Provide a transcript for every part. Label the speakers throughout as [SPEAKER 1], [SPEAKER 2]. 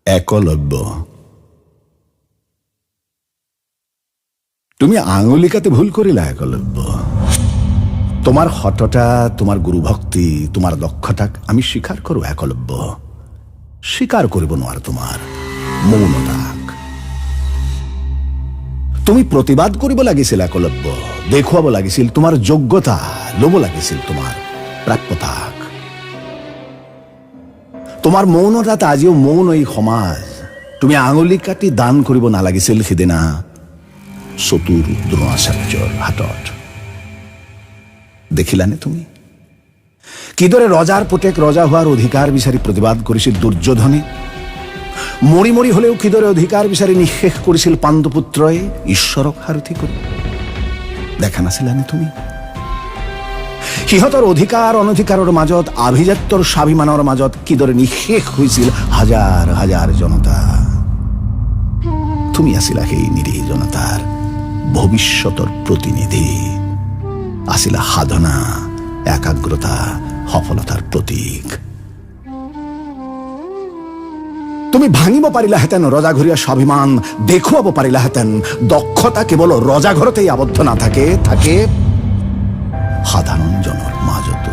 [SPEAKER 1] একলব্য, তুমি আঙুলিকাতে ভুল করিলা একলব্য। তোমার হঠটা, তোমার গুরুভক্তি, তোমার দক্ষতা আমি স্বীকার করো একলব্য, স্বীকার করিব নোয়ার তোমার মৌনতাক। তুমি প্রতিবাদ করিব লাগিছিল একলব্য, দেখুয়াব লাগিছিল তোমার যোগ্যতা, লোভ লাগিছিল তোমার প্রাপ্যতাক। তোমার মৌনতাত আজিও মৌন এই সমাজ। তুমি আঙুলি কাটি দান করিব নালাগিছিল সিদিনা চতুৰ দ্ৰোণাচাৰ্যৰ হাতত। দেখিলানে তুমি কিদৰে ৰজাৰ পুতেক ৰজা হোৱাৰ অধিকাৰ বিচাৰি প্ৰতিবাদ কৰিছিল দুৰ্যোধনে? মৰি মৰি হলেও কিদৰে অধিকাৰ বিচাৰি নিঃশেষ কৰিছিল পাণ্ডুপুত্ৰই ঈশ্বৰক সাৰথি কৰি? দেখা নাছিলানে তুমি সিহঁতৰ অধিকাৰ অনধিকাৰৰ মাজত, আভিজাত্যৰ স্বাভিমানৰ মাজত কিদৰে নিঃশেষ হৈছিল হাজাৰ হাজাৰ জনতা? তুমি আছিলা সেই নিৰীহ জনতাৰ ভৱিষ্যতৰ প্ৰতিনিধি, আছিলা সাধনা, একাগ্ৰতা, সফলতাৰ প্ৰতীক। তুমি ভাঙিব পাৰিলাহেঁতেন ৰজাঘৰীয়া স্বাভিমান, দেখুৱাব পাৰিলাহেঁতেন দক্ষতা কেৱল ৰজাঘৰতেই আবদ্ধ নাথাকে, থাকে সাধাৰণ জনৰ মাজতো।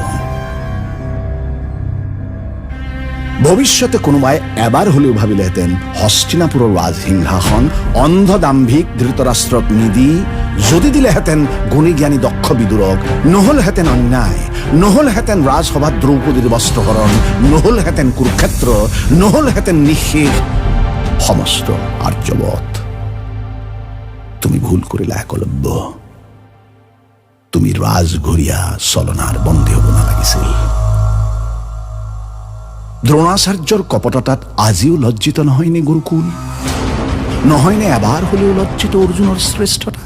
[SPEAKER 1] ভৱিষ্যতে কোনোবাই এবাৰ হলেও ভাবিলেহেঁতেন হস্তিনাপুৰৰ ৰাজসিংহাসন অন্ধদাম্ভিক ধৃতৰাষ্ট্ৰক নিদি যদি দিলেহেঁতেন গুণী জ্ঞানী দক্ষ বিদুৰক, নহলহেঁতেন অন্যায়, নহলহেঁতেন ৰাজসভাত দ্ৰৌপদীৰ বস্ত্ৰহৰণ, নহলহেঁতেন কুৰুক্ষেত্ৰ, নহলহেঁতেন নিঃশেষ সমস্ত আৰ্যবত। তুমি ভুল কৰিলা একলব্য, তুমি ৰাজঘৰীয়া চলনাৰ বন্দী হ'ব নালাগিছিল। দ্ৰোণাচাৰ্যৰ কপটতাত আজিও লজ্জিত নহয়নে গুৰুকুল? নহয়নে এবাৰ হলেও লজ্জিত অৰ্জুনৰ শ্ৰেষ্ঠতা?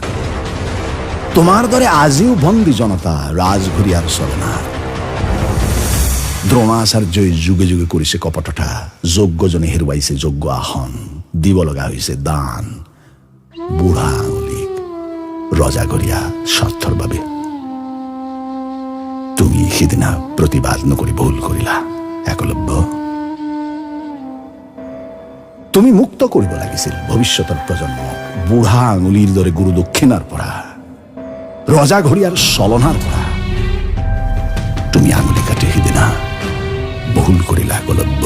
[SPEAKER 1] তোমাৰ দৰে আজিও বন্দী জনতা ৰাজঘৰীয়াৰ চলনাৰ। দ্ৰোণাচাৰ্যই যুগে যুগে কৰিছে কপটতা, যোগ্যজনে হেৰুৱাইছে যোগ্য আসন, দিব লগা হৈছে দান বুঢ়া আঙুলিক ৰজাঘৰীয়া স্বাৰ্থৰ বাবে। তুমি সিদিনা প্ৰতিবাদ নকৰি ভুল কৰিলা একলব্য। তুমি মুক্ত কৰিব লাগিছিল ভৱিষ্যতৰ প্ৰজন্মক বুঢ়া আঙুলিৰ দৰে গুৰু দক্ষিণাৰ পৰা, ৰজাঘৰীয়াৰ চলনাৰ পৰা। তুমি আঙুলি কাটি সিদিনা ভুল কৰিলা একলব্য।